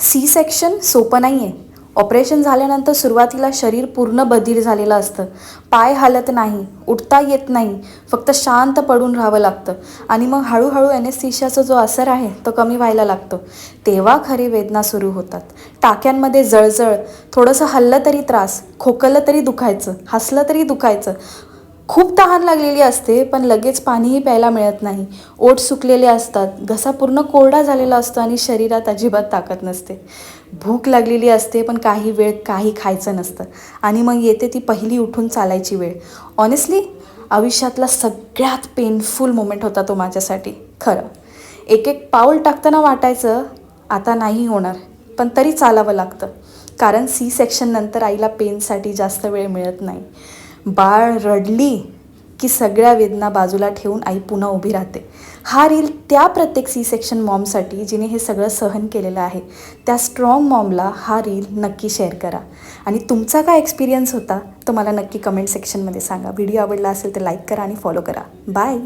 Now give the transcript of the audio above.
C section सोपं नाही आहे. ऑपरेशन झाल्यानंतर सुरुवातीला शरीर पूर्ण बधीर झालेलं असतं. पाय हालत नाही, उठता येत नाही, फक्त शांत पडून राहावं लागतं आणि मग हळूहळू ॲनेस्थीशियाचा जो असर आहे तो कमी व्हायला लागतो. तेव्हा खरी वेदना सुरू होतात. टाक्यांमध्ये जळजळ, थोडंसं हललं तरी त्रास, खोकललं तरी दुखायचं, हसलं तरी दुखायचं. खूप तहान लागलेली असते पण लगेच पाणीही प्यायला मिळत नाही. ओठ सुकलेले असतात, घसा पूर्ण कोरडा झालेला असतो आणि शरीरात अजिबात ताकद नसते. भूक लागलेली असते पण काही वेळ काही खायचं नसतं आणि मग येते ती पहिली उठून चालायची वेळ. ऑनेस्टली आयुष्यातला सगळ्यात पेनफुल मोमेंट होता तो माझ्यासाठी. खरं एक एक पाऊल टाकताना वाटायचं आता नाही होणार, पण तरी चालावं लागतं. कारण सी सेक्शननंतर आईला पेनसाठी जास्त वेळ मिळत नाही. बाळ रडली की सगळ्या वेदना बाजूला ठेवून आई पुन्हा उभी राहते. हा रील त्या प्रत्येक सी सेक्शन मॉमसाठी जिने हे सगळं सहन केलेलं आहे, त्या स्ट्रॉंग मॉमला हा रील नक्की शेअर करा. आणि तुमचा काय एक्सपिरियन्स होता तो मला नक्की कमेंट सेक्शनमध्ये सांगा. व्हिडिओ आवडला असेल तर लाईक करा आणि फॉलो करा. बाय.